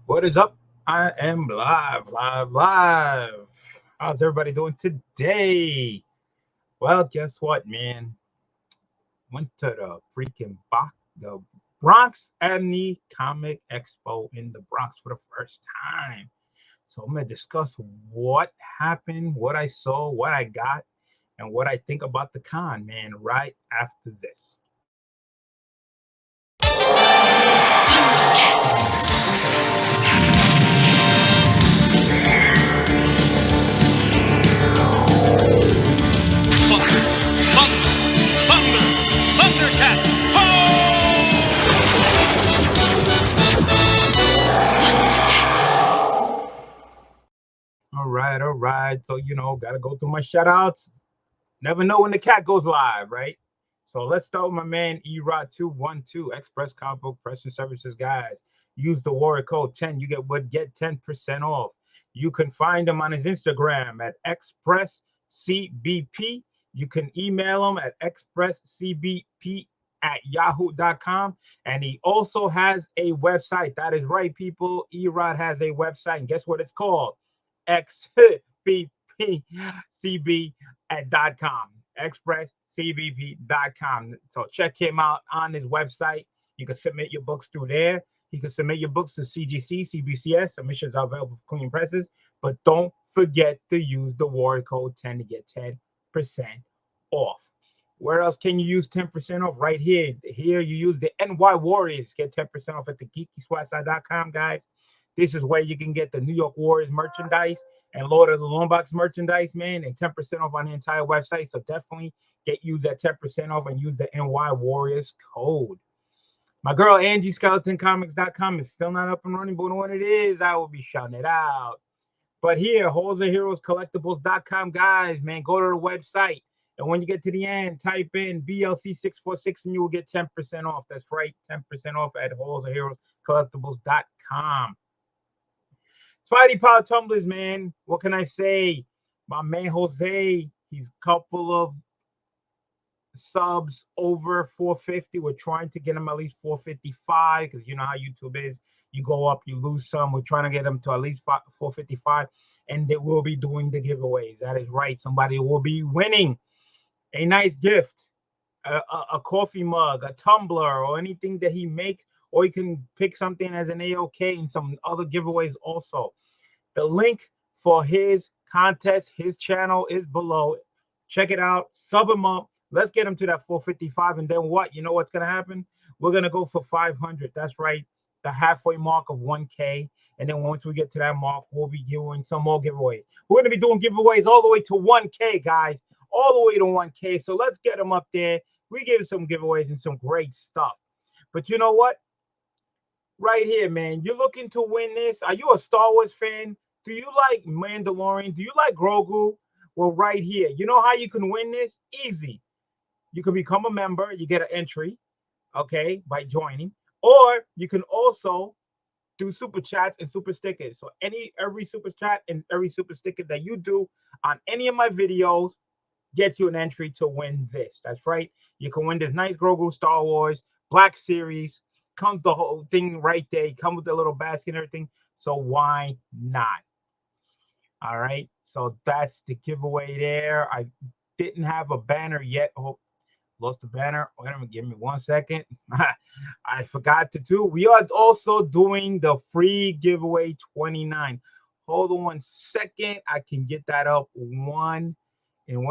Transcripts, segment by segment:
What is up? I am live. How's everybody doing today? Well, guess what, man? Went to the the Bronx Amni Comic Expo in the Bronx for the first time. So I'm gonna discuss what happened, what I saw, what I got, and what I think about the con, man, right after this. Thundercats! All right. So, gotta go through my shout outs. Never know when the cat goes live, right? So let's start with my man Erod 212 Express Comic Book Press and Services, guys. Use the warrior code 10. You get 10% off. You can find him on his Instagram at ExpressCBP. You can email him at expresscbp@yahoo.com. And he also has a website. That is right, people. Erod has a website. And guess what it's called? expresscbp.com. expresscbp.com. So check him out on his website. You can submit your books through there. You can submit your books to CGC, CBCS. Submissions are available for clean presses. But don't forget to use the warrior code 10 to get 10% off. Where else can you use 10% off? Right here. Here you use the NY Warriors. Get 10% off at the geekyswatchside.com, guys. This is where you can get the New York Warriors merchandise and Lord of the Longbox merchandise, man, and 10% off on the entire website. So definitely use that 10% off and use the NY Warriors code. My girl Angie SkeletonComics.com is still not up and running, but when it is, I will be shouting it out. But here, Halls of Heroes Collectibles.com, guys, man, go to the website. And when you get to the end, type in BLC646 and you will get 10% off. That's right, 10% off at Halls of Heroes Collectibles.com. Spidey Power Tumblers, man. What can I say? My man Jose, he's a couple of subs over 450. We're trying to get him at least 455 because you know how YouTube is. You go up, you lose some. We're trying to get him to at least 455, and they will be doing the giveaways. That is right. Somebody will be winning a nice gift, a coffee mug, a tumbler, or anything that he makes. Or you can pick something as an AOK and some other giveaways also. The link for his contest, his channel is below. Check it out. Sub him up. Let's get him to that 455. And then what? You know what's going to happen? We're going to go for 500. That's right. The halfway mark of 1K. And then once we get to that mark, we'll be doing some more giveaways. We're going to be doing giveaways all the way to 1K, guys. All the way to 1K. So let's get them up there. We give some giveaways and some great stuff. But you know what? Right here, man. You're looking to win this. Are you a Star Wars fan? Do you like Mandalorian? Do you like Grogu? Well, right here. You know how you can win this? Easy. You can become a member. You get an entry, okay, by joining. Or you can also do super chats and super stickers. So every super chat and every super sticker that you do on any of my videos gets you an entry to win this. That's right. You can win this nice Grogu Star Wars Black Series. Comes the whole thing right there. Come with the little basket and everything. So why not? All right. So that's the giveaway there. I didn't have a banner yet. Oh, lost the banner. Wait a minute. Give me 1 second. I forgot to do. We are also doing the free giveaway 29. Hold on 1 second. I can get that up in 1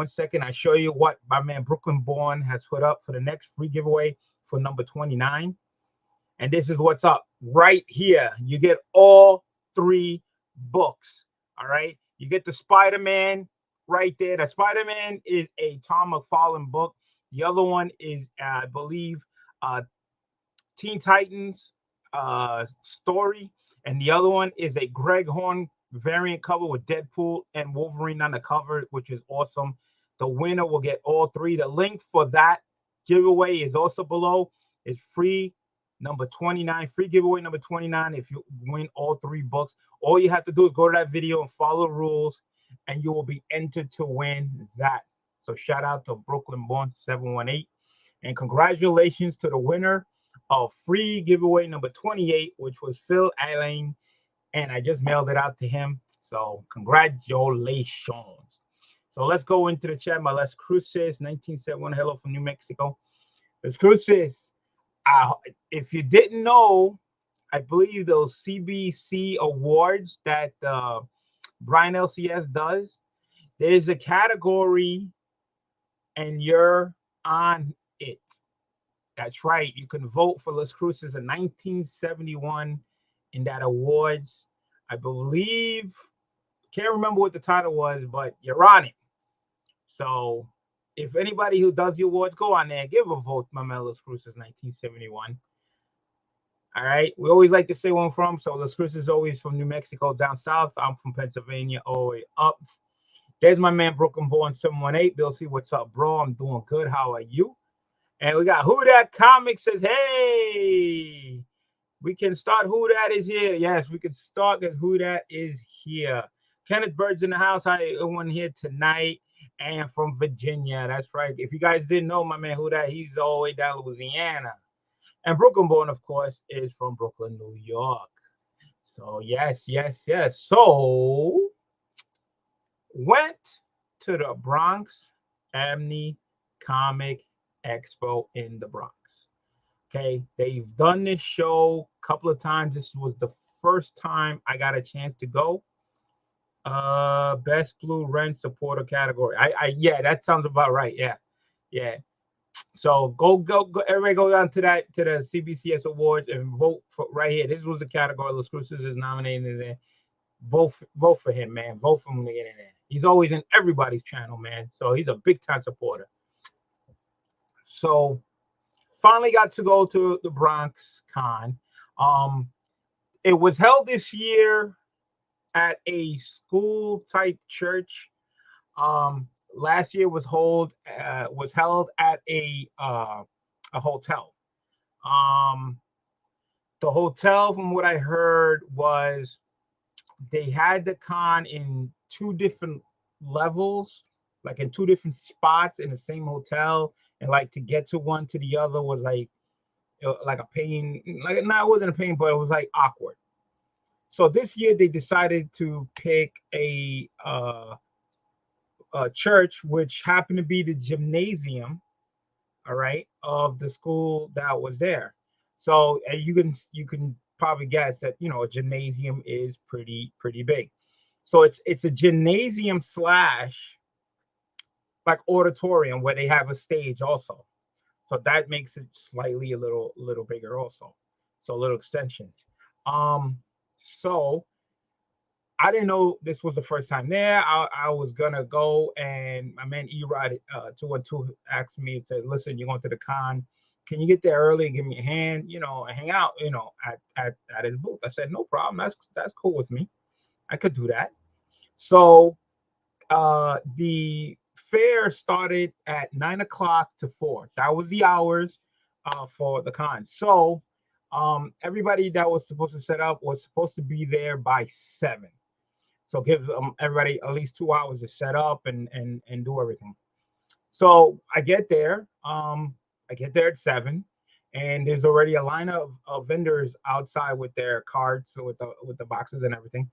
second. I show you what my man Brooklyn Born has put up for the next free giveaway for number 29. And this is what's up right here. You get all 3 books. All right. You get the Spider-Man right there. The Spider-Man is a Tom McFarlane book. The other one is, I believe, Teen Titans story. And the other one is a Greg Horn variant cover with Deadpool and Wolverine on the cover, which is awesome. The winner will get all 3. The link for that giveaway is also below. It's free. Number 29, free giveaway number 29. If you win all 3 books, all you have to do is go to that video and follow the rules, and you will be entered to win that. So shout out to Brooklyn Born 718, and congratulations to the winner of free giveaway number 28, which was Phil Allen. and I just mailed it out to him. So congratulations. So let's go into the chat. My Las Cruces, 1971. Hello from New Mexico. Las Cruces. If you didn't know, I believe those CBC awards that Brian LCS does, there's a category and you're on it. That's right. You can vote for Las Cruces in 1971 in that awards. I believe, can't remember what the title was, but you're on it. So if anybody who does the awards, go on there, give a vote, my man, Las Cruces 1971. All right. We always like to say where I'm from. So Las Cruces is always from New Mexico down south. I'm from Pennsylvania all the way up. There's my man, Brooklyn Born 718. Bill C, what's up, bro? I'm doing good. How are you? And we got Who Dat Comic says, hey, we can start. Who Dat is here. Yes, we can start because Who Dat is here. Kenneth Bird's in the house. Hi, everyone here tonight. And from Virginia. That's right. If you guys didn't know, my man, Who Dat, he's all the way down Louisiana. And Brooklyn Born, of course, is from Brooklyn, New York. So, yes. So, went to the Bronx MannyNYC Expo in the Bronx. Okay, they've done this show a couple of times. This was the first time I got a chance to go. Best Blue Rent supporter category. Yeah, that sounds about right. Yeah. So go, everybody go down to the CBCS Awards and vote for right here. This was the category Las Cruces is nominated in there. Vote for him, man. Vote for him to get in there. He's always in everybody's channel, man. So he's a big time supporter. So finally got to go to the Bronx Con. It was held this year at a school type church. Last year was held at a hotel. The hotel, from what I heard, was they had the con in 2 different levels, like in 2 different spots in the same hotel, and like to get to one to the other was like a pain. Like, no, it wasn't a pain, but it was like awkward. So this year they decided to pick a church, which happened to be the gymnasium, all right, of the school that was there. So you can probably guess that, you know, a gymnasium is pretty big. So it's a gymnasium / like auditorium where they have a stage also. So that makes it slightly a little bigger also. So a little extension. So I didn't know this was the first time there. I was gonna go, and my man Erod 212 asked me, said, listen, you're going to the con. Can you get there early and give me a hand, you know, and hang out, you know, at his booth? I said, no problem. That's cool with me. I could do that. So the fair started at 9 o'clock to 4. That was the hours for the con. So everybody that was supposed to set up was supposed to be there by 7. So give everybody at least 2 hours to set up and do everything. So I get there. At 7, and there's already a line of vendors outside with their carts, so with the boxes and everything.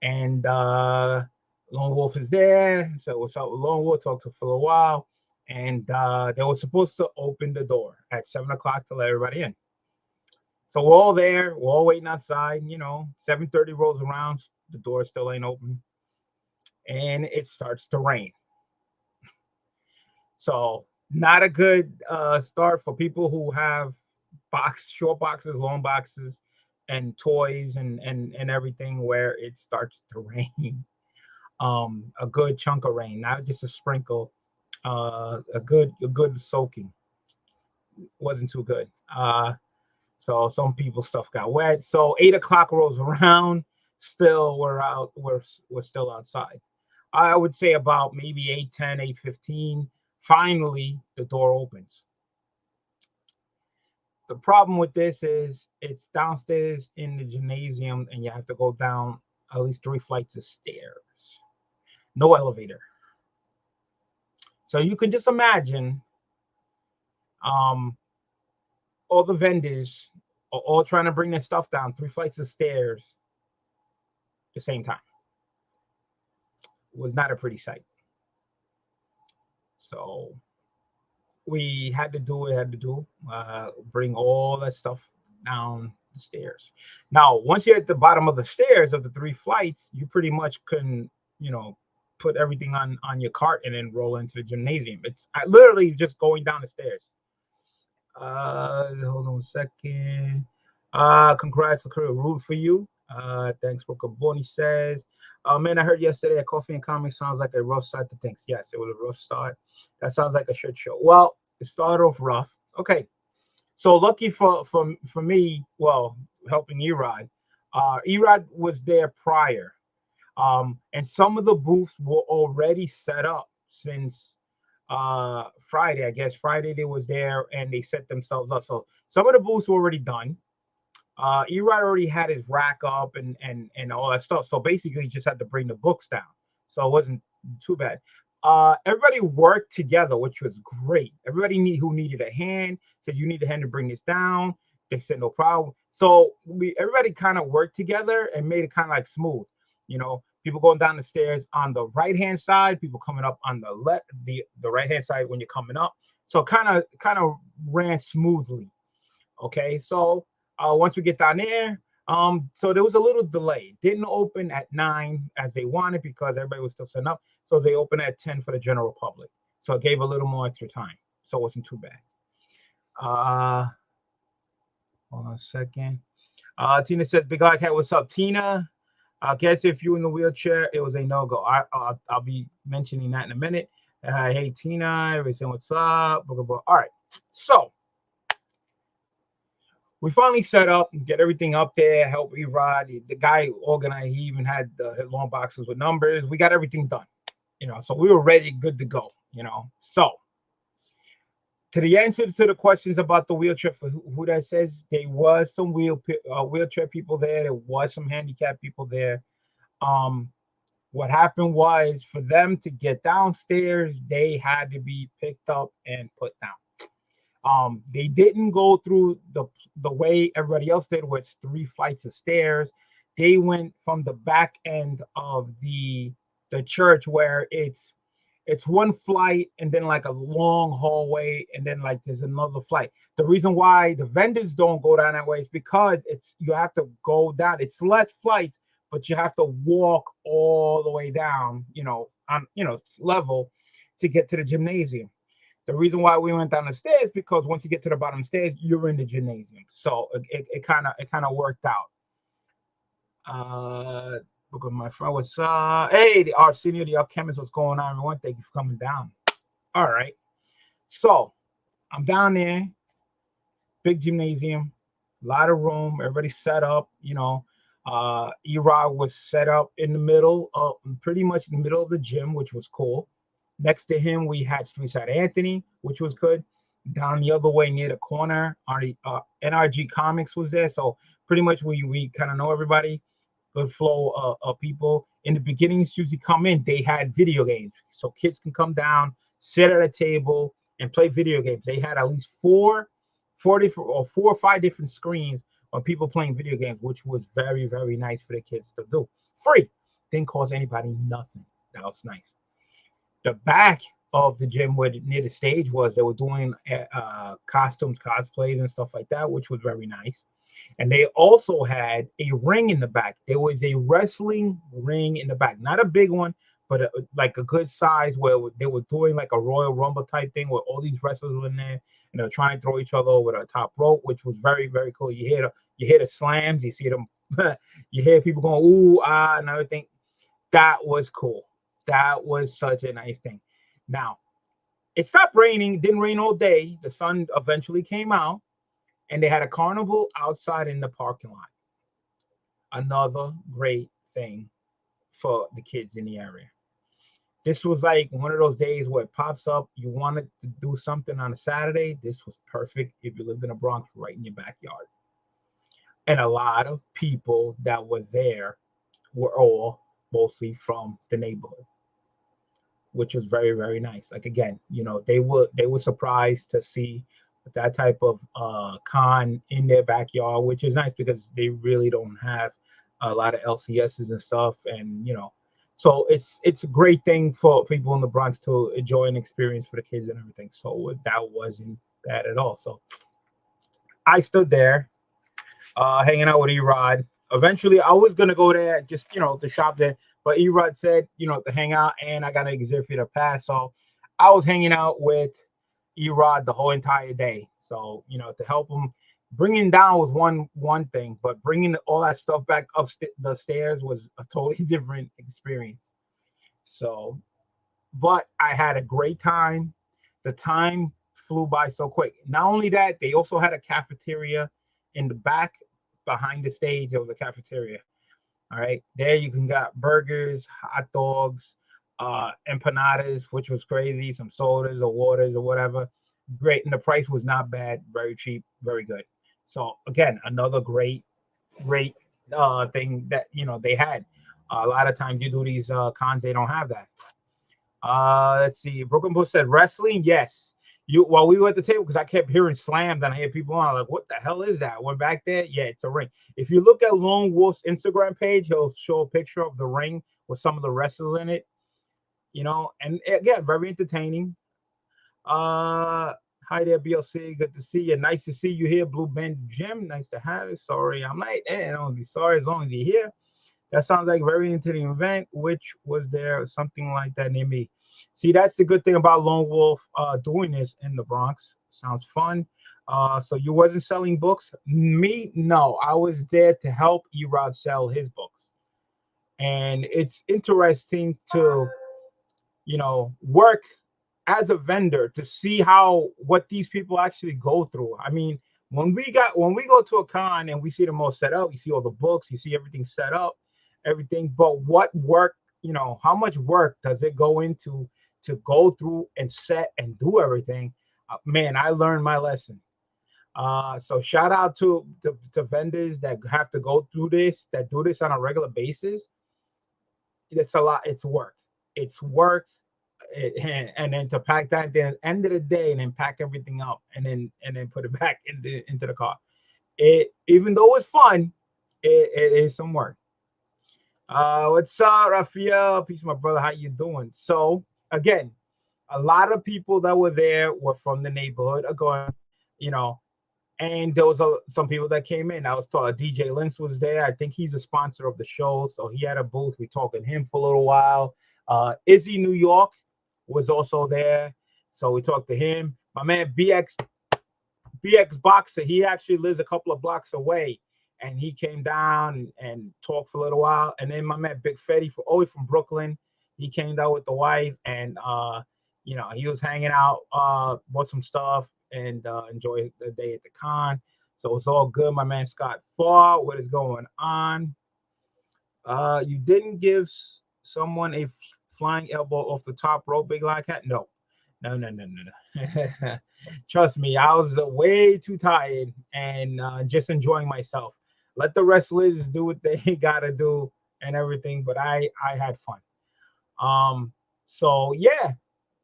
And Lone Wolf is there. So what's up with Lone Wolf? Talked to for a while, and they were supposed to open the door at 7 o'clock to let everybody in. So we're all there. We're all waiting outside. You know, 7:30 rolls around. The door still ain't open, and it starts to rain. So not a good start for people who have short boxes, long boxes, and toys and everything, where it starts to rain. A good chunk of rain, not just a sprinkle. A good soaking. Wasn't too good. So some people's stuff got wet. So 8 o'clock rolls around. Still, we're still outside. I would say about maybe 8:10, 8:15. Finally, the door opens. The problem with this is it's downstairs in the gymnasium, and you have to go down at least 3 flights of stairs. No elevator. So you can just imagine all the vendors are all trying to bring their stuff down 3 flights of stairs the same time. It was not a pretty sight. So we had to do bring all that stuff down the stairs. Now, once you're at the bottom of the stairs of the 3 flights, you pretty much couldn't, put everything on your cart and then roll into the gymnasium. It's literally just going down the stairs. Hold on a second. Congrats, root for you. Thanks, Bonnie says. Man, I heard yesterday that Coffee and Comics sounds like a rough start to things. Yes, it was a rough start. That sounds like a shit show. Well, it started off rough. Okay. So lucky for me, well, helping Erod. Erod was there prior. And some of the booths were already set up since Friday. I guess Friday they was there and they set themselves up. So some of the booths were already done. Erod already had his rack up and all that stuff. So basically, he just had to bring the books down. So it wasn't too bad. Everybody worked together, which was great. Everybody who needed a hand said, you need a hand to bring this down. They said, no problem. So everybody kind of worked together and made it kind of like smooth. People going down the stairs on the right-hand side, people coming up on the left, the right-hand side when you're coming up. So kind of ran smoothly. Okay, so once we get down there, so there was a little delay. Didn't open at 9 as they wanted because everybody was still setting up. So they opened at 10 for the general public. So it gave a little more extra time. So it wasn't too bad. Hold on a second. Tina says, Big Eye Cat, what's up, Tina? I guess if you're in the wheelchair, it was a no-go. I'll be mentioning that in a minute. Hey, Tina, everything, what's up? Blah, blah, blah. All right, so we finally set up and get everything up there, help Erod. The guy who organized, he even had the long boxes with numbers. We got everything done, so we were ready, good to go, So to the answer to the questions about the wheelchair, for who that says, there was some wheelchair people there. There was some handicapped people there. What happened was for them to get downstairs, they had to be picked up and put down. They didn't go through the way everybody else did, which 3 flights of stairs. They went from the back end of the church where it's one flight and then like a long hallway and then like there's another flight. The reason why the vendors don't go down that way is because you have to go down. It's less flights, but you have to walk all the way down, on level to get to the gymnasium. The reason why we went down the stairs because once you get to the bottom stairs, you're in the gymnasium. So it kind of worked out. Look at my friend. What's hey, the Art Senior, the Art Kemist, what's going on, everyone? Thank you for coming down. All right. So I'm down there, big gymnasium, a lot of room, everybody's set up, Erod was set up in the middle, pretty much in the middle of the gym, which was cool. Next to him, we had Streetside Anthony, which was good. Down the other way near the corner, NRG Comics was there. So pretty much we kind of know everybody. Good flow of people. In the beginning, as you come in, they had video games. So kids can come down, sit at a table, and play video games. They had at least 4 or 5 different screens of people playing video games, which was very, very nice for the kids to do. Free. Didn't cost anybody nothing. That was nice. The back of the gym where near the stage was, they were doing costumes, cosplays, and stuff like that, which was very nice. And they also had a ring in the back. There was a wrestling ring in the back, not a big one, but like a good size where they were doing like a Royal Rumble type thing where all these wrestlers were in there and they were trying to throw each other over the top rope, which was very, very cool. You hear the slams, you see them, you hear people going ooh ah and everything. That was cool. That was such a nice thing. Now, it stopped raining. It didn't rain all day. The sun eventually came out. And they had a carnival outside in the parking lot. Another great thing for the kids in the area. This was like one of those days where it pops up. You wanted to do something on a Saturday. This was perfect if you lived in the Bronx, right in your backyard. And a lot of people that were there were all mostly from the neighborhood, which was very, very nice. Like, again, they were surprised to see that type of con in their backyard, which is nice because they really don't have a lot of LCSs and stuff, and so it's a great thing for people in the Bronx to enjoy and experience for the kids and everything. So that wasn't bad at all. So I stood there, hanging out with Erod. Eventually, I was gonna go there just to shop there, but Erod said to hang out, and I got an exhibit pass, so I was hanging out with Erod the whole entire day. So to help him. Bringing down was one thing, but bringing all that stuff back up the stairs was a totally different experience. So, but I had a great time. The time flew by so quick. Not only that, they also had a cafeteria in the back behind the stage. There was a cafeteria. All right, there you can get burgers, hot dogs, empanadas, which was crazy, some sodas or waters or whatever. Great, and the price was not bad, very cheap, very good. So again, another great thing that they had. A lot of times you do these cons, they don't have that. Let's see. Broken Bull said wrestling. Yes. While we were at the table, because I kept hearing slams and I hear people on like, what the hell is that? I went back there. Yeah, it's a ring. If you look at Lone Wolf's Instagram page, he'll show a picture of the ring with some of the wrestlers in it. And again, very entertaining. Hi there, BLC. Good to see you. Nice to see you here, Blue Band Jim. Nice to have you. Sorry, I'm late. I don't be sorry as long as you're here. That sounds like a very entertaining event. Which was there something like that near me? See, that's the good thing about Lone Wolf doing this in the Bronx. Sounds fun. So you wasn't selling books? Me, no. I was there to help Erod sell his books. And it's interesting to, work as a vendor to see what these people actually go through. I mean, when we go to a con and we see them all set up, you see all the books, you see everything set up, everything. But what work, how much work does it go into to go through and set and do everything? Man, I learned my lesson. So shout out to vendors that have to go through this, that do this on a regular basis. It's a lot. It's work. It's work. And then to pack that at the end of the day and then pack everything up and then put it back into the car. Even though it's fun, it is some work. What's up, Rafael? Peace, my brother. How you doing? So again, a lot of people that were there were from the neighborhood are going, and there was some people that came in. I was told DJ Lynch was there. I think he's a sponsor of the show, so he had a booth. We talked to him for a little while. Izzy New York was also there, so we talked to him. My man BX Boxer, he actually lives a couple of blocks away, and he came down and talked for a little while. And then my man Big Fetty, always from Brooklyn, he came down with the wife, and he was hanging out, bought some stuff, and enjoyed the day at the con. So it's all good. My man Scott Farr, what is going on? You didn't give someone a flying elbow off the top rope, Big Lion Cat? No. Trust me, I was way too tired and just enjoying myself. Let the wrestlers do what they gotta do and everything, but I had fun. So yeah,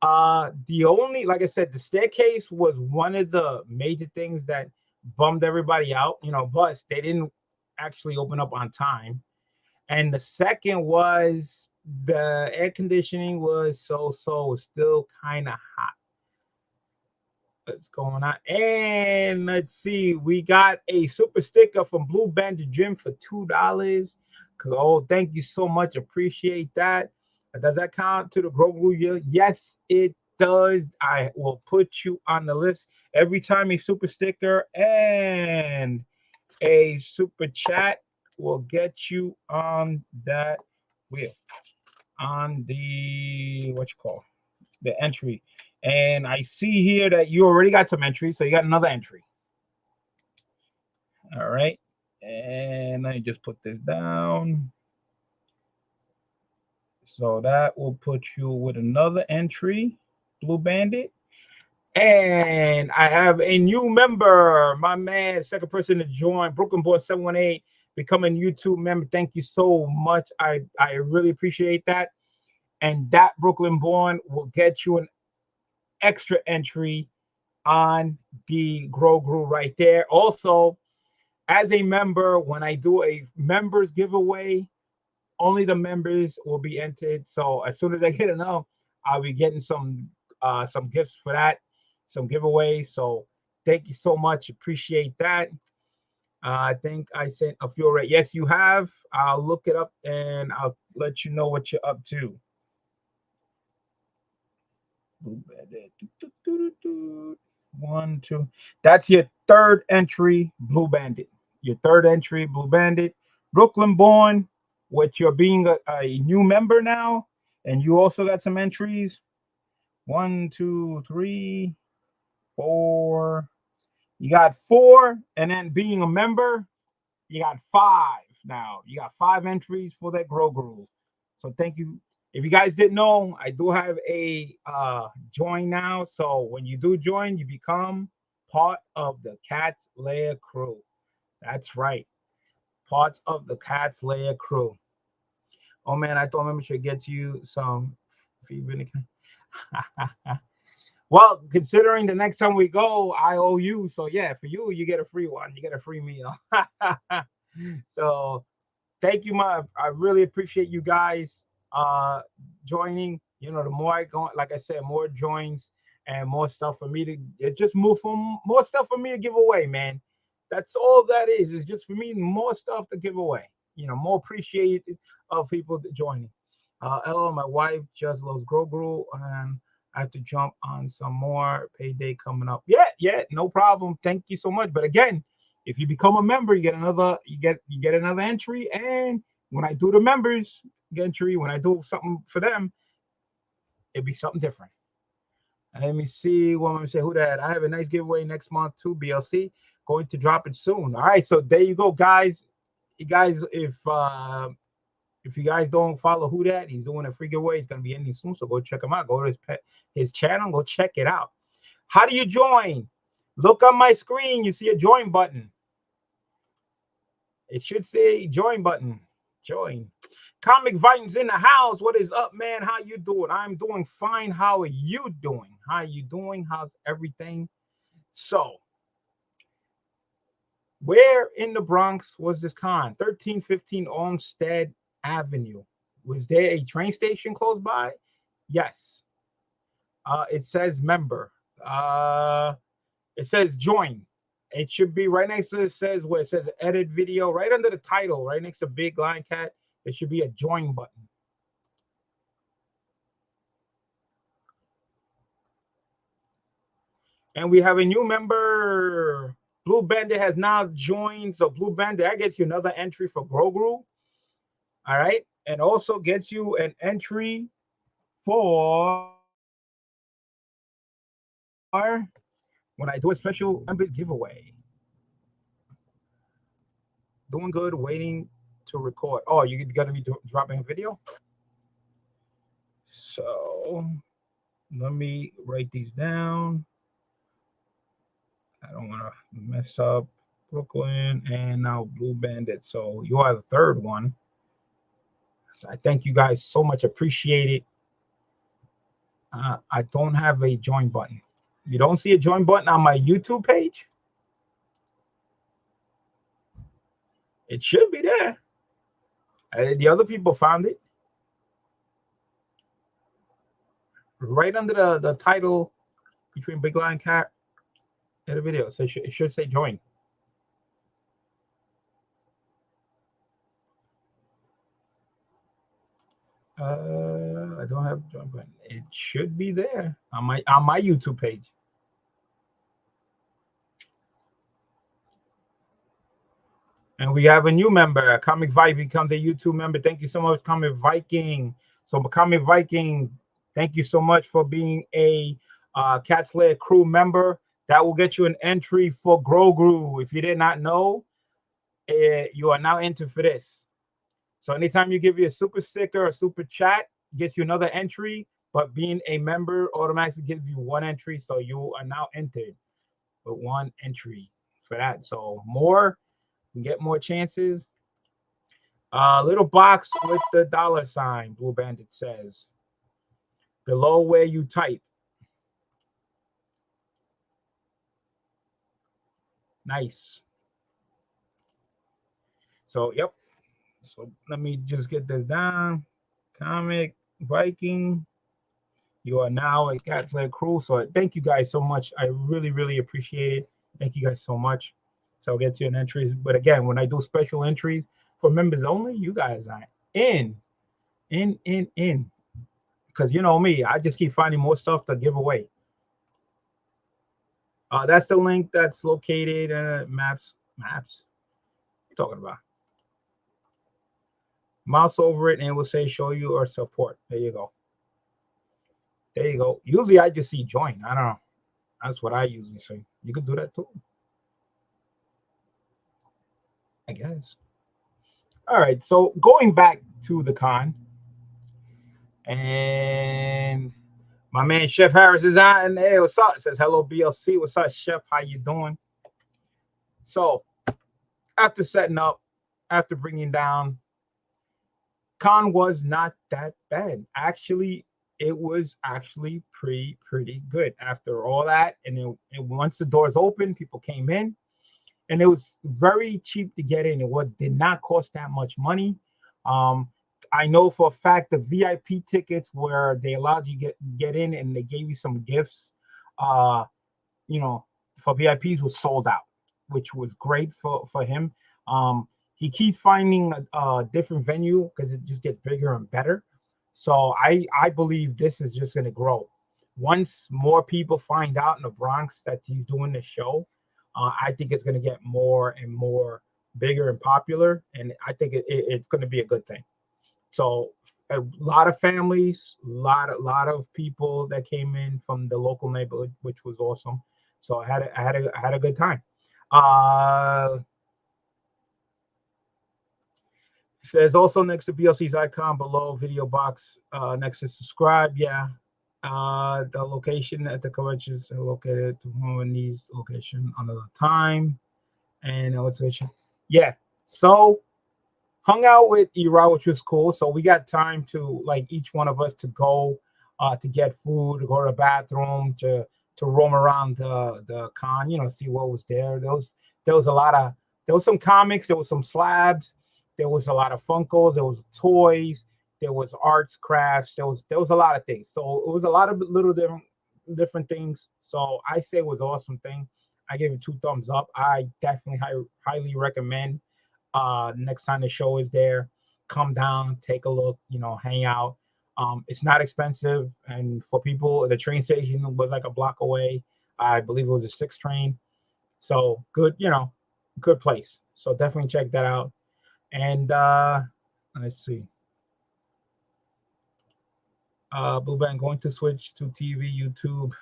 the only, like I said, the staircase was one of the major things that bummed everybody out. But they didn't actually open up on time. And the second was the air conditioning was so still kind of hot. What's going on? And let's see, we got a super sticker from Blue Bandit Gym for $2. Oh, thank you so much. Appreciate that. Does that count to the Grogu? Yes, it does. I will put you on the list every time a super sticker and a super chat will get you on that wheel, on the the entry. And I see here that you already got some entries, so you got another entry. All right, and let me just put this down. So that will put you with another entry, Blue Bandit. And I have a new member, my man, second person to join, Brooklyn Boy 718, becoming YouTube member. Thank you so much. I really appreciate that. And that Brooklyn Born will get you an extra entry on the Grogu right there. Also, as a member, when I do a members giveaway, only the members will be entered. So as soon as I get enough, I'll be getting some gifts for that, some giveaways. So thank you so much. Appreciate that. I think I sent a few already. Yes, you have. I'll look it up and I'll let you know what you're up to. One, two. That's your third entry, Blue Bandit. Your third entry, Blue Bandit. Brooklyn born, which you're being a new member now. And you also got some entries. 1, 2, 3, 4. You got 4. And then being a member, you got 5 now. You got 5 entries for that Grow Groove. So thank you. If you guys didn't know, I do have a join now. So when you do join, you become part of the Cat's Lair crew. That's right. Part of the Cat's Lair crew. Oh man, I thought membership gets you some free vinegar. Well, considering the next time we go, I owe you. So yeah, for you, you get a free one. You get a free meal. So thank you, I really appreciate you guys joining. You know, the more I go, like I said, more joins and more stuff for me to just move from more stuff for me to give away, man. That's all that is. It's just for me more stuff to give away. You know, more appreciated of people joining. Ella, my wife just loves Grogu, and I have to jump on some more payday coming up. Yeah, no problem. Thank you so much. But again, if you become a member, you get another entry. And when I do the members entry, when I do something for them, it'd be something different. And let me see what I'm gonna say. Who that? I have a nice giveaway next month too. BLC going to drop it soon. All right, so there you go, guys. You guys, if you guys don't follow who that, he's doing a free giveaway. It's gonna be ending soon, so go check him out. Go to his channel. Go check it out. How do you join? Look on my screen. You see a join button. It should say join button. Join. Comic Vikings in the house. What is up, man? How you doing? I'm doing fine. How are you doing? How are you doing? How's everything? So, where in the Bronx was this con? 1315 Olmsted Avenue. Was there a train station close by? Yes. It says member. It says join. It should be right next to it says where it says edit video, right under the title, right next to Big Lion Cat. There should be a join button. And we have a new member. Blue Bandit has now joined. So Blue Bandit, that gets you another entry for Grogu. All right. And also gets you an entry for when I do a special members giveaway. Doing good, waiting to record. Oh, you're going to be dropping a video? So let me write these down. I don't want to mess up Brooklyn and now Blue Bandit. So you are the third one. So I thank you guys so much. Appreciate it. I don't have a join button. You don't see a join button on my YouTube page? It should be there. The other people found it. Right under the title between Big Lion Cat and the video. So it should say join. I don't have a join button. It should be there on my YouTube page. And we have a new member. Comic Viking becomes a YouTube member. Thank you so much, Comic Viking. So Comic Viking, thank you so much for being a Cat's Lair crew member. That will get you an entry for Grogu. If you did not know, you are now entered for this. So anytime you give you a super sticker or super chat, gets you another entry. But being a member automatically gives you one entry. So you are now entered with one entry for that. So more. Get more chances. Little box with the $sign, Blue Bandit says. Below where you type. Nice. So, yep. So let me just get this down. Comic Viking. You are now a Cat's Leg crew. So thank you guys so much. I really, really appreciate it. Thank you guys so much. So I'll get to your entries. But again, when I do special entries for members only, you guys are in. Because you know me, I just keep finding more stuff to give away. That's the link that's located maps. What are you talking about? Mouse over it and it will say show you or support. There you go. There you go. Usually I just see join. I don't know. That's what I usually say. You could do that too, I guess. All right. So going back to the con, and my man Chef Harris is on. And hey, what's up? It says hello BLC. What's up, Chef? How you doing? So after setting up, after bringing down, con was not that bad. Actually, it was actually pretty good after all that. And once the doors opened, people came in, and it was very cheap to get in. It did not cost that much money. I know for a fact the VIP tickets where they allowed you get in and they gave you some gifts, you know, for VIPs was sold out, which was great for him. He keeps finding a different venue because it just gets bigger and better. So I believe this is just going to grow. Once more people find out in the Bronx that he's doing this show, I think it's going to get more and more bigger and popular. And I think it's going to be a good thing. So a lot of families, a lot of people that came in from the local neighborhood, which was awesome. So I had a good time. It says also next to BLC's icon below video box, next to subscribe. Yeah. The location at the conventions are located to home in these location another time. And notification. Yeah. So hung out with Erod, which was cool. So we got time to, like, each one of us to go to get food, to go to the bathroom, to roam around the con, you know, see what was there. There was some comics, there was some slabs, there was a lot of Funkos, there was toys, there was arts, crafts, there was a lot of things. So it was a lot of little different things. So I say it was an awesome thing. I gave it 2 thumbs up. I definitely highly recommend. Next time the show is there, come down, take a look, you know, hang out. It's not expensive, and for people, the train station was like a block away. I believe it was a 6 train. So good, you know, good place. So definitely check that out. And let's see. Blue Band going to switch to TV, YouTube.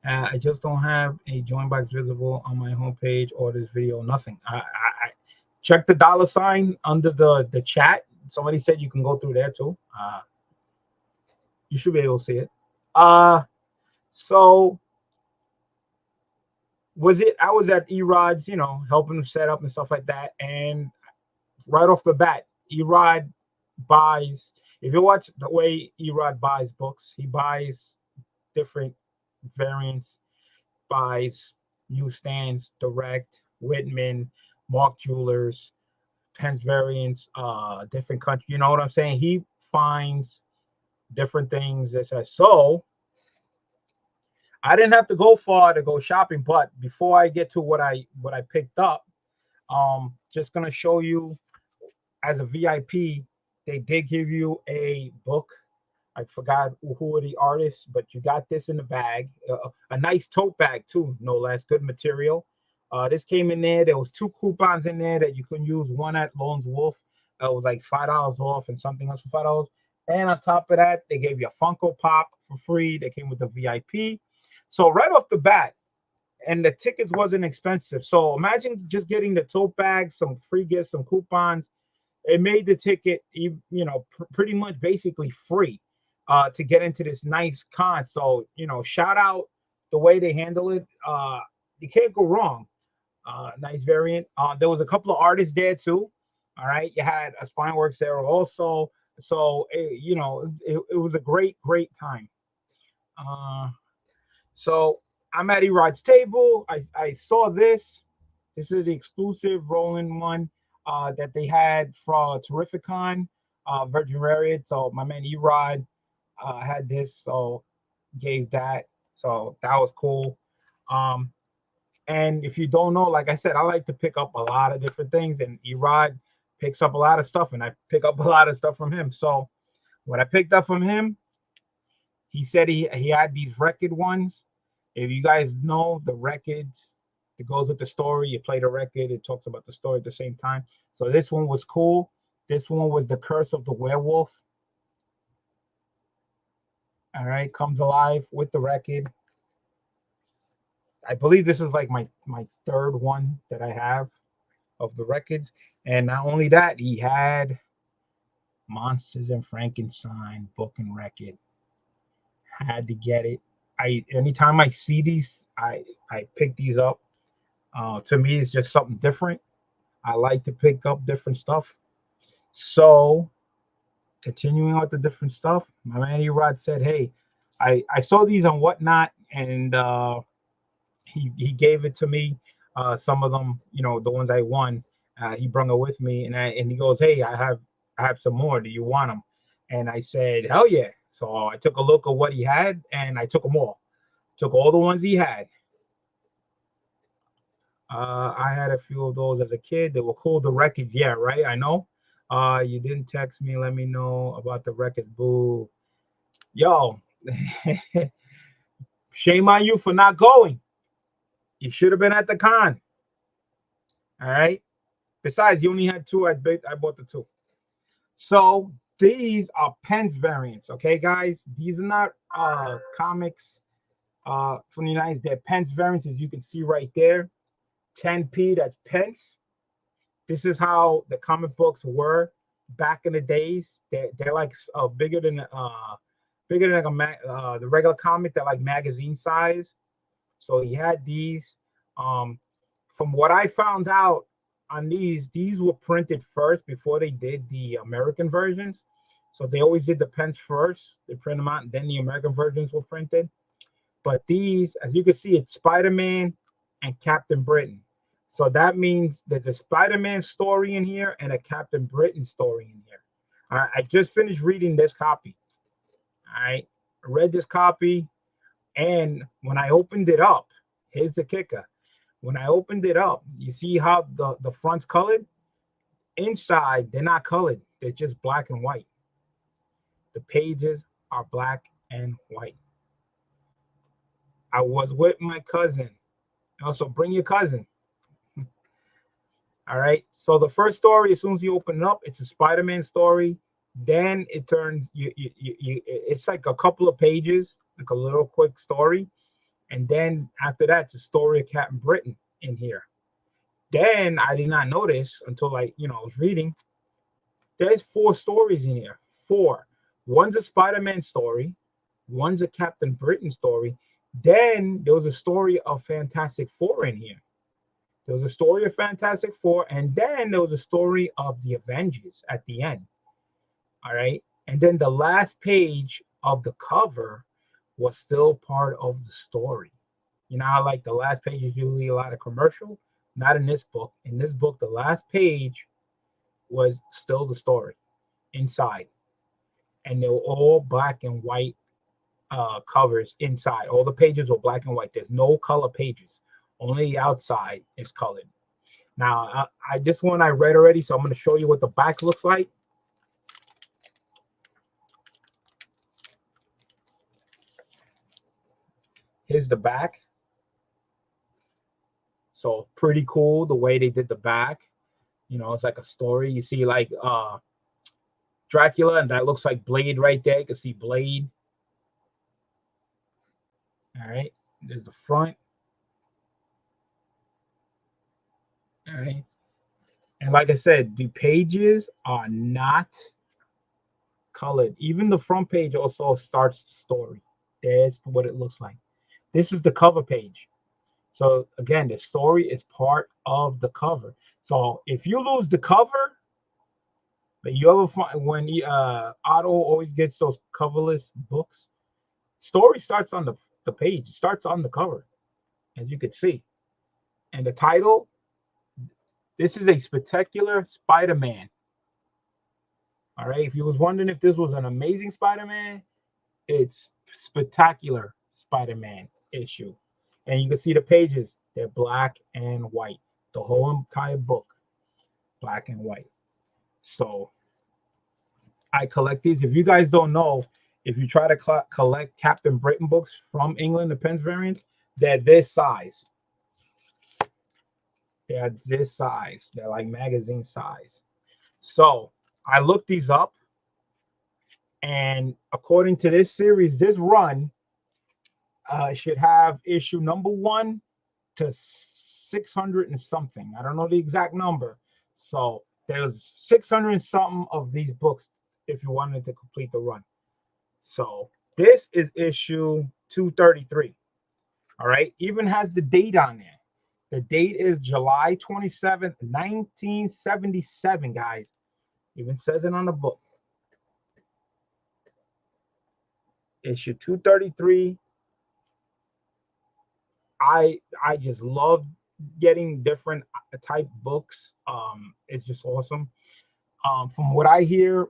I just don't have a join box visible on my homepage or this video. Nothing. I check the $ under the chat. Somebody said you can go through there too. You should be able to see it. So I was at Erod's, you know, helping him set up and stuff like that. And right off the bat, Erod buys, if you watch the way Erod buys books, he buys different variants, buys newsstands, Direct, Whitman, Mark Jewelers, Penn's variants, different country. You know what I'm saying? He finds different things that says. So I didn't have to go far to go shopping, but before I get to what I picked up, just gonna show you as a VIP, they did give you a book. I forgot who are the artists, but you got this in the bag, a nice tote bag too, no less. Good material. This came in there. There was 2 coupons in there that you can use. One at Lone Wolf, it was like $5 off, and something else for $5. And on top of that, they gave you a Funko Pop for free. They came with the VIP. So right off the bat, and the tickets wasn't expensive. So imagine just getting the tote bag, some free gifts, some coupons. It made the ticket, you know, pretty much basically free to get into this nice con. So, you know, shout out the way they handle it. You can't go wrong. Nice variant. There was a couple of artists there too. All right. You had a Spineworks there also. So, you know, it was a great time. So I'm at Erod's table. I saw this. This is the exclusive rolling one. that they had for Terrificon, Virgin Rariot. So my man Erod had this, so gave that. So that was cool. And if you don't know, like I said, I like to pick up a lot of different things, and Erod picks up a lot of stuff, and I pick up a lot of stuff from him. So what I picked up from him, he said he had these record ones. If you guys know the records, it goes with the story. You play the record, it talks about the story at the same time. So this one was cool. This one was The Curse of the Werewolf. All right, comes alive with the record. I believe this is like my third one that I have of the records. And not only that, he had Monsters and Frankenstein book and record. Had to get it. Anytime I see these, I pick these up. To me, it's just something different. I like to pick up different stuff. So, continuing with the different stuff, my man Erod said, "Hey, I saw these on Whatnot, and he gave it to me. Some of them, you know, the ones I won, he brought it with me, and he goes, hey, I have some more. Do you want them?" And I said, hell yeah. So I took a look at what he had, and I took them all. Took all the ones he had. I had a few of those as a kid. They were cool. The records, yeah, right. I know. You didn't text me. Let me know about the records. Boo. Yo, shame on you for not going. You should have been at the con. All right. Besides, you only had two. I bought the two. So these are pence variants. Okay, guys. These are not comics from the United States. They're pence variants, as you can see right there. 10p, that's pence. This is how the comic books were back in the days. They're like bigger than like the regular comic. They're like magazine size. So he had these. From what I found out on these were printed first before they did the American versions. So they always did the pence first. They print them out, and then the American versions were printed. But these, as you can see, it's Spider-Man and Captain Britain. So that means there's a Spider-Man story in here and a Captain Britain story in here. All right, I just finished reading this copy. All right, I read this copy, and when I opened it up, here's the kicker. When I opened it up, you see how the front's colored? Inside, they're not colored. They're just black and white. The pages are black and white. I was with my cousin. Also, bring your cousin. All right. So the first story, as soon as you open it up, it's a Spider-Man story. Then it turns it's like a couple of pages, like a little quick story. And then after that, it's a story of Captain Britain in here. Then I did not notice until I was reading. There's 4 stories in here. 4. One's a Spider-Man story. One's a Captain Britain story. Then there was a story of Fantastic Four in here. There was a story of Fantastic Four, and then there was a story of the Avengers at the end. All right. And then the last page of the cover was still part of the story. You know how like the last page is usually a lot of commercial? Not in this book. In this book, the last page was still the story inside. And they were all black and white covers inside. All the pages were black and white. There's no color pages. Only the outside is colored. Now, this one I read already, so I'm going to show you what the back looks like. Here's the back. So pretty cool the way they did the back. It's like a story. You see like Dracula, and that looks like Blade right there. You can see Blade. All right. There's the front. All right. And like I said, the pages are not colored. Even the front page also starts the story. There's what it looks like. This is the cover page. So again, the story is part of the cover. So if you lose the cover, but you ever find when Otto always gets those coverless books, story starts on the page. It starts on the cover, as you can see. And the title, This is a spectacular Spider-Man. All right. If you was wondering if this was an amazing Spider-Man, it's spectacular Spider-Man issue. And you can see the pages. They're black and white. The whole entire book, black and white. So I collect these. If you guys don't know, if you try to collect Captain Britain books from England, the Pens variant, they're this size. They're this size. They're like magazine size. So I looked these up, and according to this series, this run should have issue number 1 to 600 and something. I don't know the exact number. So there's 600 and something of these books if you wanted to complete the run. So this is issue 233. All right. Even has the date on there. The date is July 27th, 1977, guys. Even says it on the book. Issue 233. I just love getting different type books. It's just awesome. From what I hear,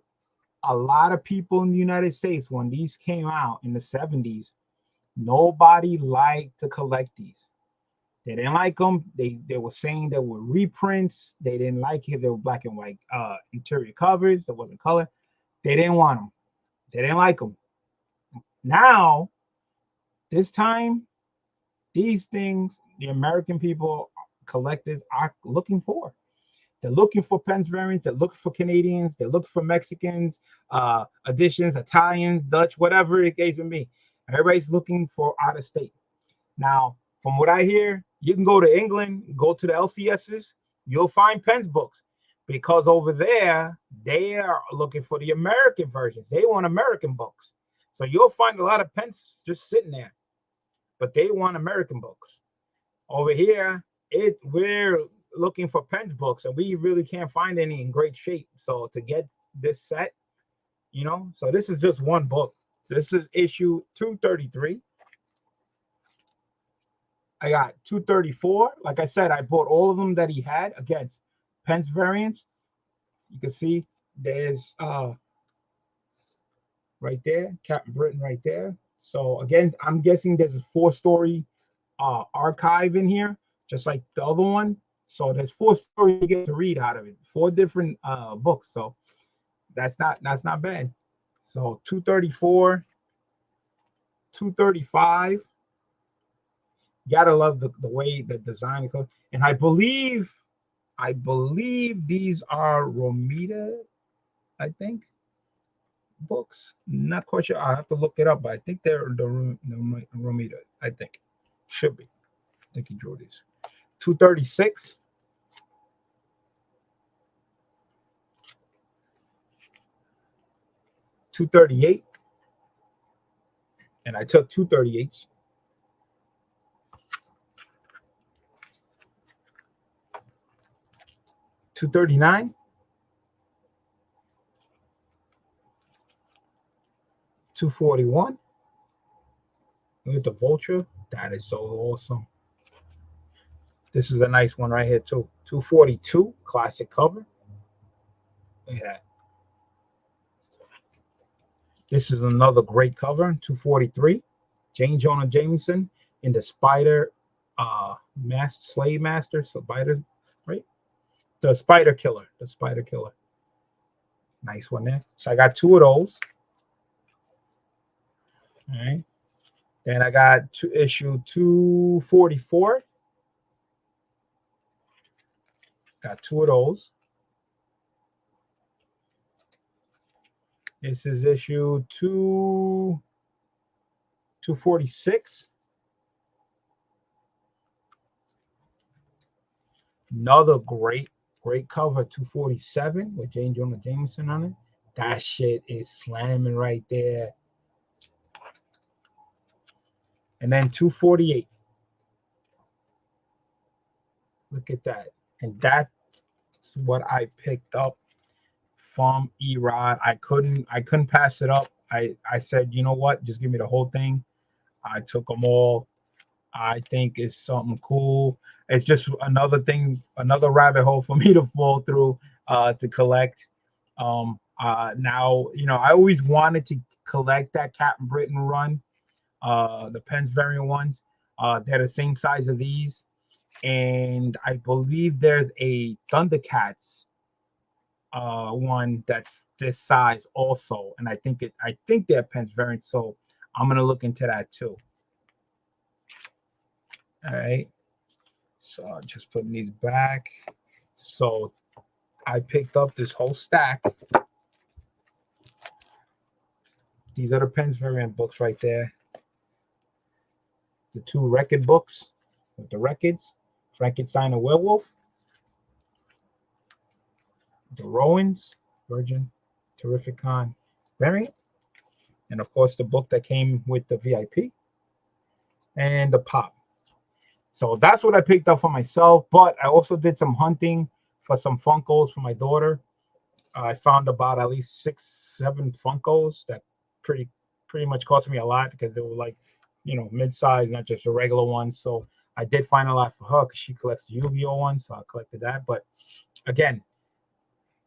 a lot of people in the United States, when these came out in the 70s, nobody liked to collect these. They didn't like them. They were saying they were reprints. They didn't like it. They were black and white interior covers. There wasn't color. They didn't want them. They didn't like them. Now, this time, these things, the American people, collectors are looking for. They're looking for Pens variants. They're looking for Canadians. They're looking for Mexicans, editions, Italians, Dutch, whatever it case may be. Everybody's looking for out of state. Now, from what I hear, you can go to England, go to the LCSs, you'll find Pens books, because over there, they are looking for the American versions. They want American books. So you'll find a lot of Pens just sitting there, but they want American books. Over here, we're looking for Pens books, and we really can't find any in great shape. So to get this set, so this is just one book. This is issue 233. I got 234. Like I said, I bought all of them that he had against Pens variants. You can see there's right there, Captain Britain right there. So again, I'm guessing there's a 4-story archive in here, just like the other one. So there's 4 stories you get to read out of it, 4 different books. So that's not bad. So 234, 235. Gotta love the way the design goes. And I believe these are Romita, I think, books. Not quite sure. I have to look it up, but I think they're the Romita. I think should be. I think he drew these. 236. 238. And I took 238s. 239. 241. Look at the vulture. That is so awesome. This is a nice one right here too. 242, classic cover. Look at that. This is another great cover. 243, Jane Jonah Jameson in the Spider Slave Master, Spider, right? The Spider Killer. The Spider Killer. Nice one there. So I got 2 of those. All right. Then I got issue 244. Got 2 of those. This is issue 246. Another great cover, 247 with Jane Jonah Jameson on it. That shit is slamming right there. And then 248. Look at that. And that's what I picked up from Erod. I couldn't pass it up. I said, you know what? Just give me the whole thing. I took them all. I think it's something cool. it's just another thing, another rabbit hole for me to fall through to collect. Now, you know, I always wanted to collect that Captain Britain run, the Pence variant ones. They're the same size as these, and I believe there's a Thundercats one that's this size also, and I think they're Pence variants, so I'm gonna look into that too. All right, so just putting these back. So I picked up this whole stack. These are the Pence variant books right there. The 2 record books with the records, Frankenstein and Werewolf, the Rowans, Virgin, Terrific Con variant, and of course the book that came with the VIP and the pop. So that's what I picked up for myself, but I also did some hunting for some Funkos for my daughter. I found about at least 6-7 Funkos that pretty much cost me a lot because they were like, you know, mid-size, not just the regular ones. So I did find a lot for her because she collects the Yu-Gi-Oh ones, so I collected that. But again,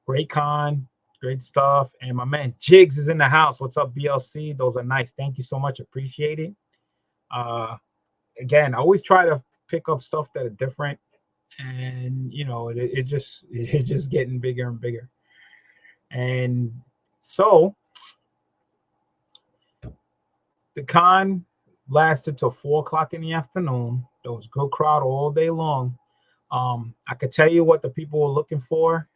great con, great stuff. And my man Jigs is in the house. What's up, BLC? Those are nice. Thank you so much. Appreciate it. Again, I always try to pick up stuff that are different, and you know, it's just getting bigger and bigger. And so the con lasted till 4 o'clock in the afternoon. There was a good crowd all day long. I could tell you what the people were looking for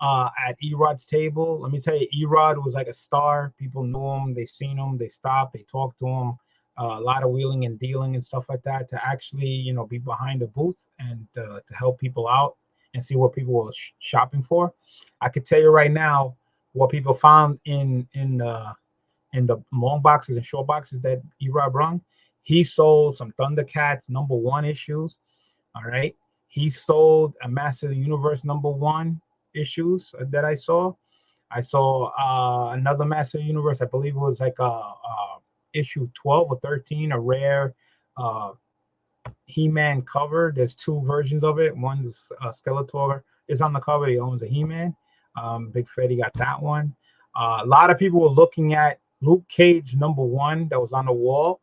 at Erod's table. Let me tell you, Erod was like a star. People knew him, they seen him, they stopped, they talked to him. A lot of wheeling and dealing and stuff like that, to actually, you know, be behind the booth and to help people out and see what people were shopping for. I could tell you right now what people found in the long boxes and short boxes that Erod brung. He sold some Thundercats #1 issues. All right. He sold a Master of the Universe #1 issues that I saw. I saw another Master of the Universe. I believe it was like issue 12 or 13, a rare He-Man cover. There's 2 versions of it. One's Skeletor is on the cover. He owns a He-Man. Big Freddy got that one. A lot of people were looking at Luke Cage #1 that was on the wall.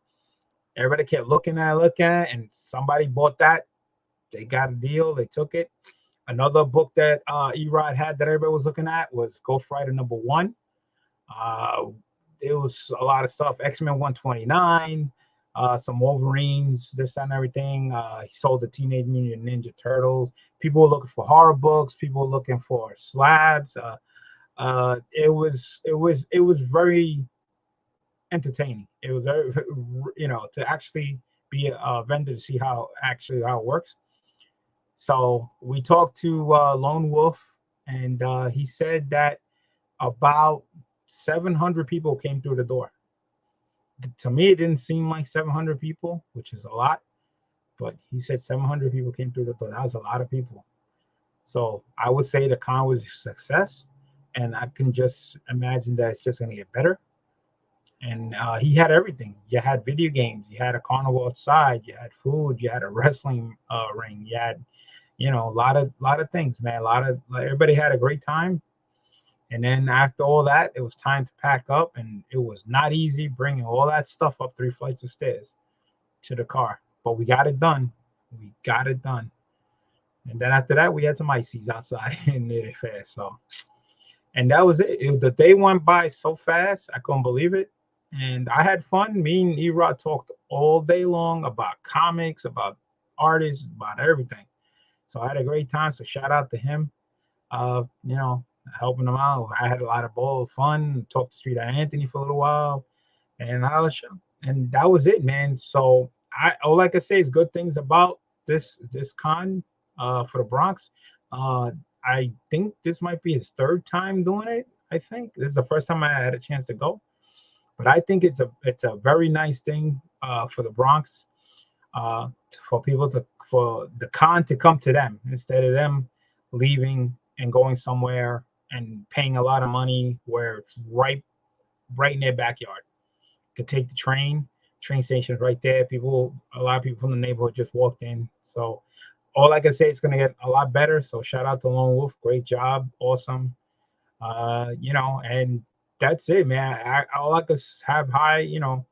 Everybody kept looking at it, and somebody bought that. They got a deal. They took it. Another book that Erod had that everybody was looking at was Ghost Rider #1. There was a lot of stuff. X-Men 129, some Wolverines, this and everything. He sold the Teenage Mutant Ninja Turtles. People were looking for horror books. People were looking for slabs. It was very entertaining. It was very, you know, to actually be a vendor to see how it works. So we talked to Lone Wolf, and he said that about 700 people came through the door. To me, it didn't seem like 700 people, which is a lot, but he said 700 people came through the door. That was a lot of people. So I would say the con was a success, and I can just imagine that it's just going to get better. And he had everything. You had video games, you had a carnival outside, you had food, you had a wrestling ring, you had, you know, a lot of things, man. Everybody had a great time. And then after all that, it was time to pack up, and it was not easy bringing all that stuff up 3 flights of stairs to the car. But we got it done. We got it done. And then after that, we had some ices outside and did it fast. So, and that was it. The day went by so fast, I couldn't believe it. And I had fun. Me and Erod talked all day long about comics, about artists, about everything. So I had a great time. So shout out to him. You know, helping them out. I had a lot of fun. Talked to Street Anthony for a little while, and that was it, man. So all I can say is good things about this con for the Bronx. I think this might be his 3rd time doing it. I think this is the first time I had a chance to go, but I think it's a very nice thing for the Bronx, for people for the con to come to them instead of them leaving and going somewhere and paying a lot of money where it's right in their backyard. Could take the train station right there. A lot of people from the neighborhood just walked in. So all I can say, it's gonna get a lot better. So shout out to Lone Wolf, great job, awesome. You know, and that's it, man. All I could have high, you know,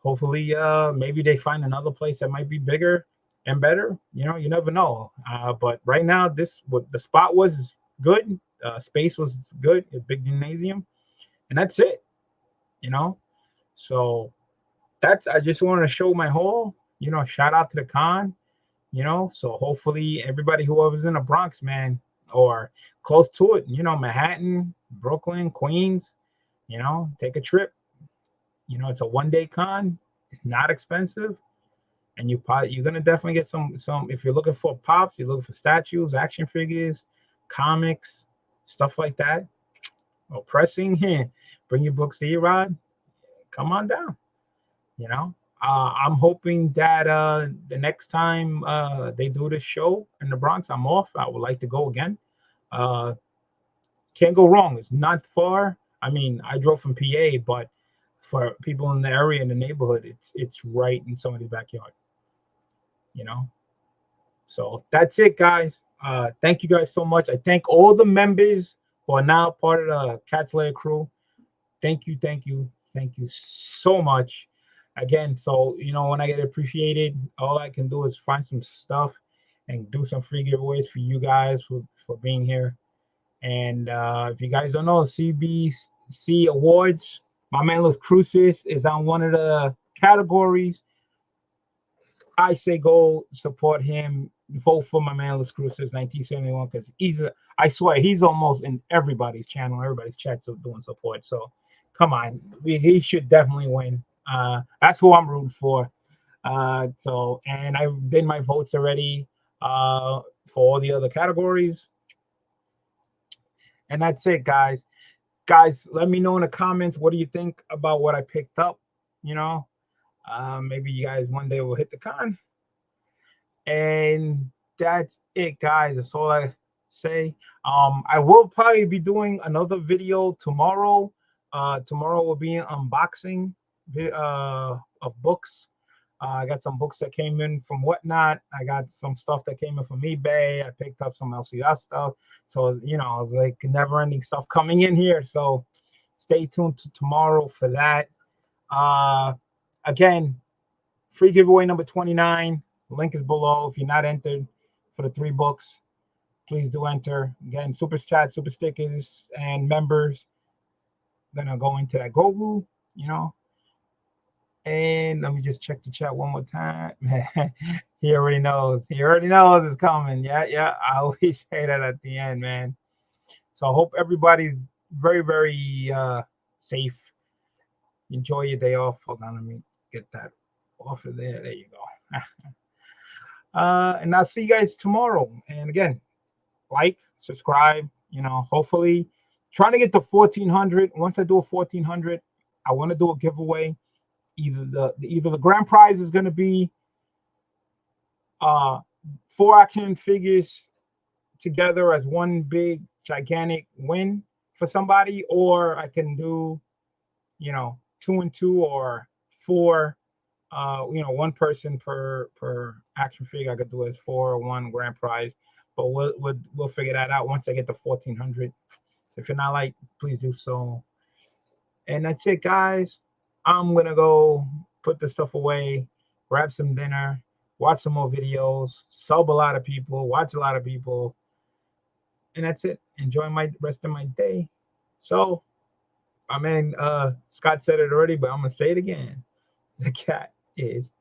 hopefully maybe they find another place that might be bigger and better. You know, you never know. But right now, this what the spot was good. Space was good, a big gymnasium, and that's it. You know, so that's I just want to show my haul. You know, shout out to the con. You know, so hopefully everybody whoever's in the Bronx, man, or close to it, you know, Manhattan, Brooklyn, Queens, you know, take a trip. You know, it's a 1-day con. It's not expensive, and you're gonna definitely get some. If you're looking for pops, you're looking for statues, action figures, comics, stuff like that. Or pressing here, bring your books to Erod. Come on down. You know, I'm hoping that the next time they do this show in the Bronx, I'm off. I would like to go again. Can't go wrong. It's not far. I mean, I drove from PA, but for people in the area, in the neighborhood, it's right in somebody's backyard. You know, so that's it, guys. Thank you guys so much. I thank all the members who are now part of the Cat Slayer crew. Thank you so much. Again, so you know, when I get appreciated, all I can do is find some stuff and do some free giveaways for you guys for being here. And if you guys don't know, CBC Awards, my man Los Cruces is on one of the categories. I say go support him. Vote for my man Los Cruces 1971 because I swear he's almost in everybody's channel, everybody's chats of doing support. So come on, he should definitely win. That's who I'm rooting for. So, and I did my votes already for all the other categories. And that's it, guys. Guys, let me know in the comments, what do you think about what I picked up? You know, maybe you guys one day will hit the con. And that's it, guys. That's all I say. I will probably be doing another video tomorrow. Tomorrow will be an unboxing of books. I got some books that came in from Whatnot. I got some stuff that came in from eBay. I picked up some LCS stuff. So, you know, it's like never-ending stuff coming in here. So stay tuned to tomorrow for that. Again, free giveaway number 29. Link is below. If you're not entered for the 3 books, please do enter. Again, super chat, super stickers, and members gonna go into that Gogu, you know. And let me just check the chat one more time. He already knows. He already knows it's coming. Yeah. I always say that at the end, man. So I hope everybody's very, very safe. Enjoy your day off. Hold on, let me get that off of there. There you go. And I'll see you guys tomorrow. And again, like, subscribe. You know, hopefully, trying to get to 1,400. Once I do a 1,400, I want to do a giveaway. Either the grand prize is going to be 4 action figures together as one big gigantic win for somebody, or I can do, you know, 2 and 2 or 4. You know, one person per action figure. I could do as 4 or 1 grand prize, but we'll figure that out once I get to 1,400. So if you're not like, please do so. And that's it, guys. I'm gonna go put this stuff away, grab some dinner, watch some more videos, sub a lot of people, watch a lot of people, and that's it. Enjoy my rest of my day. So, I mean, Scott said it already, but I'm gonna say it again. The cat is